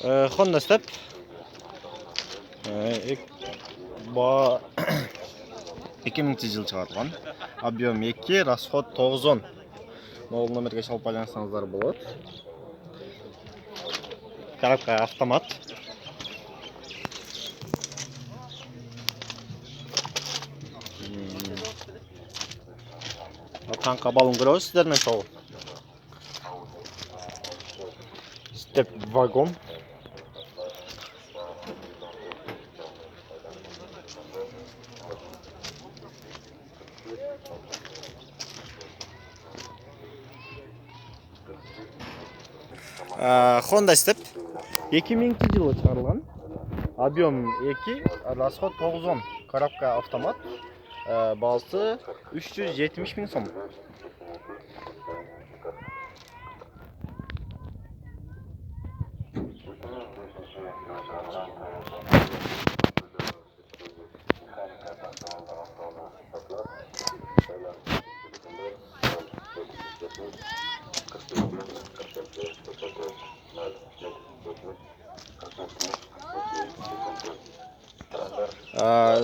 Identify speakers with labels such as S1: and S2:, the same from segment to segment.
S1: Honda Step. Ba 2000-жылы чыгарылган. Объем 2, расход 910. Могул номерге чалып байлансаңыздар болот. Коробка автомат. Арканкы балын көрөбүз сиздерден чогуу. Step вагон. Honda Step 2000-жылы чыгарылган. Объем 2, расход 910. Коробка автомат. Баасы 370 миң сом.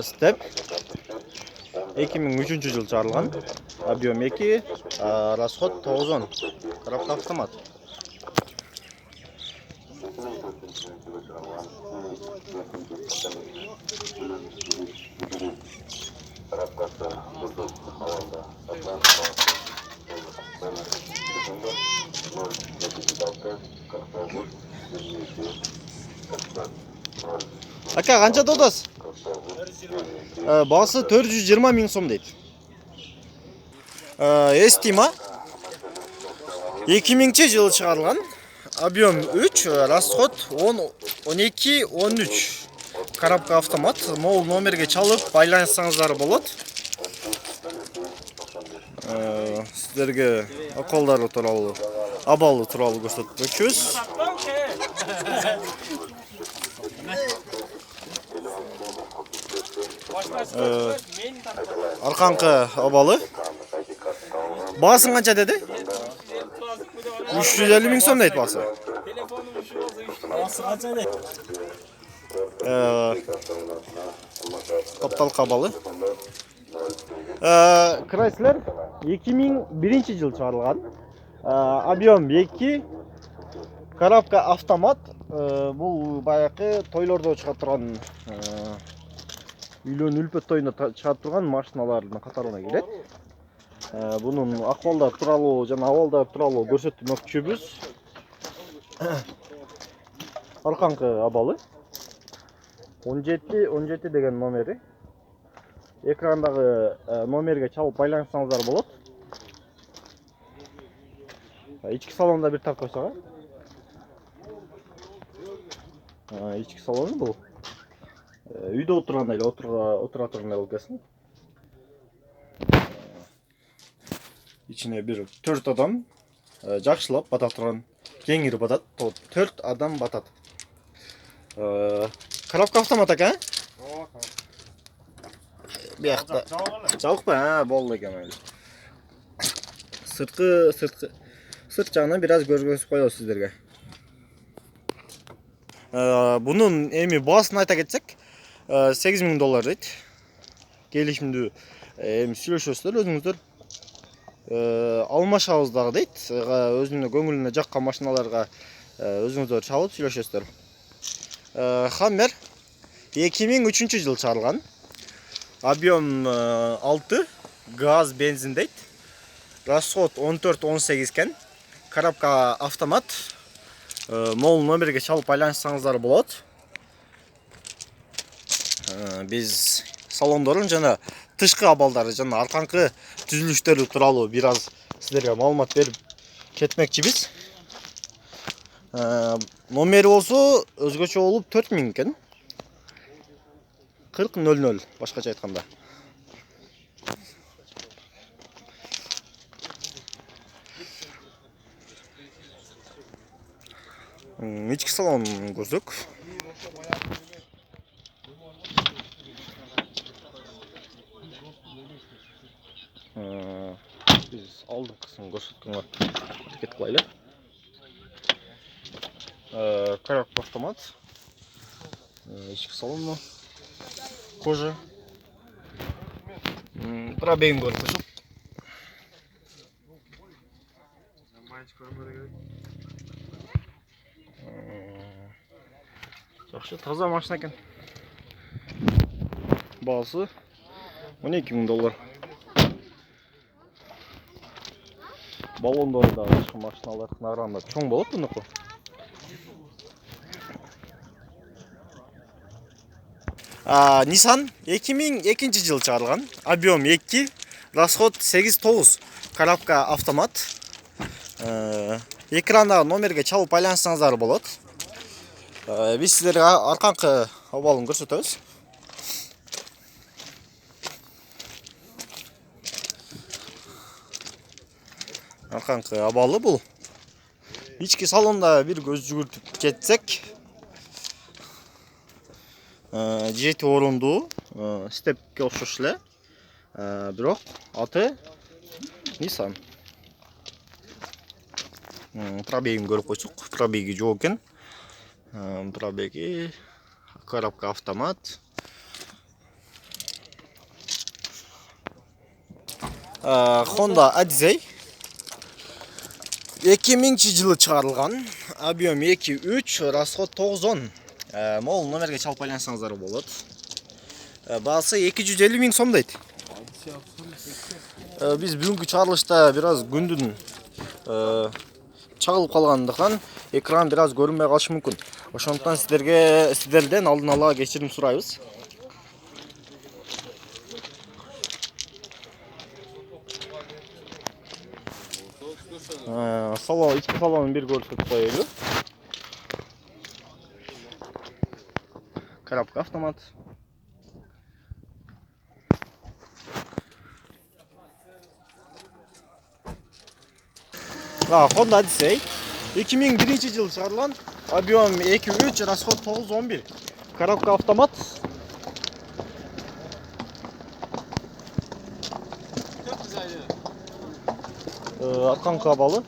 S1: Step 2003-жылы чыгарылган. Объем 2, расход 910. Коробка автомат. Ака, канча додос? Баасы 420 миң сом дейт. Эстима 2000-жылы чыгарылган. Объем 3, расход 12, 13. Коробка автомат. Могул номерге чалып байлансаңыздар болот. Сиздерге акылдары тууралуу, абалы тууралуу көрсөтмөкчүбүз. Арканкы абалы. Баасын канча деди? 350 миң сом дейт баасы. Баасы канча дейт? Топталка абалы. Chrysler 2001-жылы чыгарылган. Объем 2, коробка автомат. Бул баягы тойлордо чыга турган, үйлөн үлпөт тоюнда чыга турган машиналардын катарына кирет. Бунун акыбалдары тууралуу жана абалдары тууралуу көрсөтмөкчүбүз. Арканкы абалы 17 деген номери. Экрандагы номерге чалып байлансаңыздар болот. Ички салонда бир тап койсок. Ички салону бул. Үйдө отургандай эле отура тургандай болуп келсин. Ичине бир 4 адам жакшылап бата турган, кеңири батат. 4 адам батат. Коробка автомат ака? Биякта жабык ба? Болду экен mayli. Сырт жагынан бир аз көргөзүп коебуз сиздерге. Бунун эми баасын айта кетсек, $8000 дейт. Келишимдүү эми сүйлөшөсүздөр, өзүңүздөр алмашабыз дагы дейт. Өзүнүн көңүлүнө жаккан машиналарга өзүңүздөр чалып сүйлөшөсүздөр. Hammer 2003-жылы чыгарылган. Объем 6, газ, бензин дейт. Расход 14-18 экен. Коробка автомат. Могул номерге чалып байланышсаңыздар болот. Биз салондорун жана тышкы абалдары жана арканкы түзүлүштөрү тууралуу бир аз сиздерге маалымат берип кетмекчибиз. Номери болсо өзгөчө болуп 4000 экен. 4000 башкача айтканда. Ички салон көрсөк. Биз алдыңкысын көрсөткөнгө аракет кылайлы. Коробка автомат. Ички салону. Кожа. Пробегін көріп қойсақ. Жақсы, таза машина екен. Бағасы $12,000. Баллондары да ашқы машиналар қарағанда чоң болады бұныкі. Nissan 2002 жыл шығарылған. Объем 2, расход 8-9. Коробка автомат. Экрандағы номерге чалып байланысаңыздар болады. Біз сіздерге арқаңқы обалын көрсетеміз. Арқаңқы обалы бұл. Ички салонда бір көз жүгіртіп кетсек, 7 орынды степке ұқсас эле. Бирок аты Nissan. Пробегин көрүп койсок, пробеги жок экен. Пробеги коробка автомат. Honda Odyssey 2000 жылы чыгарылган. Объем 2-3, расход 9-10. Мол номерге чалып байлансаңыздар болот. Баасы 250 000 сом дейт. Биз бүгүнкү чыгарылышта бираз күндүн чагылып калгандыктан экран бираз көрүнбөй калышы мүмкүн. Ошондуктан сиздерден алдын ала кечирим сурайбыз. Салон, ички салонун бир көрсөтүп коелу. Коробка автомат. Honda Odyssey 2001 жылы чыгарылган. Объем 2-3, расход 9-11. Коробка автомат. Арканкы абалы.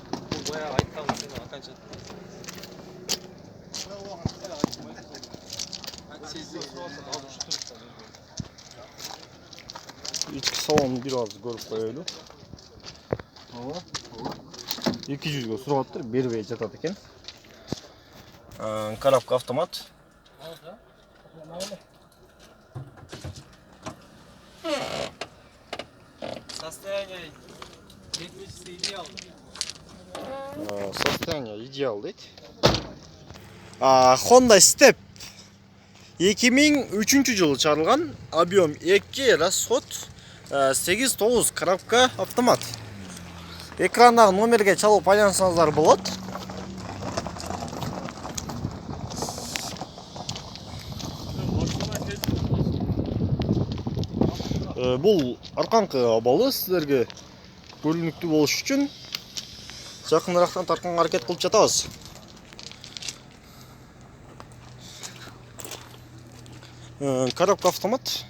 S1: Ички салонун бир аз көрүп коелу. 200 сураттыр, бербей жатат экен. Коробка автомат.
S2: Состояние идеально.
S1: Состояние идеал дейт. Honda Step 2003 жылы чыгарылган. Объем 2, расход 8-9. Коробка автомат. Экрандагы номерге чалып байлансаңыздар болот. Бул арканкы абалы сиздерге көрүнүктүү болуш үчүн жакыныраактан тартканга аракет кылып жатабыз. Коробка автомат.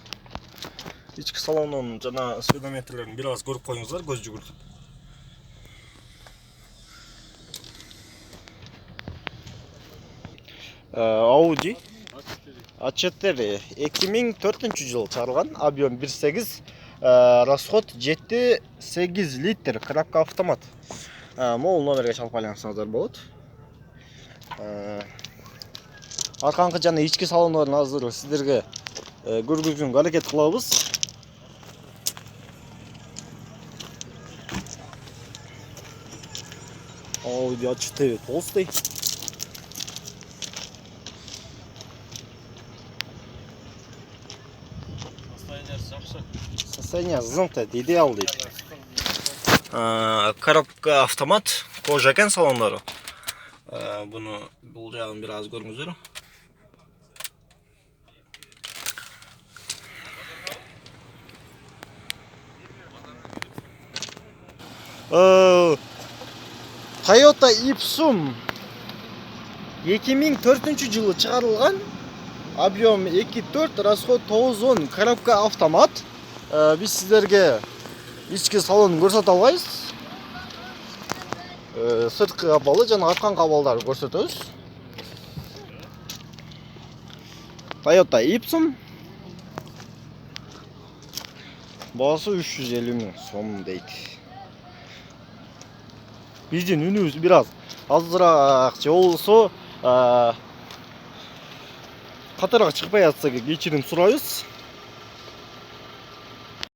S1: Ички салонунун жана спидометрлерин бир аз көрүп коюңуздар, көз жүгүртүп. Audi A4 2004 жылы чыгарылган. Объем 1.8, расход 7-8 литр. Коробка автомат. Мол номерге чалып байлансаңыздар болот. Арканкы жана ички салондорун азыр сиздерге көргөзүүгө аракет кылабыз. Audi A4 толстый. Состояние зынты, идеал дейт. Коробка автомат, кожа экен салондору. Бул жагын бир аз көрүңүздөр. Toyota Ipsum 2004 жылы чыгарылган. Объем 2-4, расход 9-10. Коробка автомат. Биз сиздерге ички салонун көрсөтө албайбыз. Сырткы абалы жана арканкы абалдарды көрсөтөбүз. Toyota Ipsum. Bağısı 350 000 so'm deydi. Bizden ünümüz biraz azırak olsa qatarağa çıkpay atsa kechirim surayız.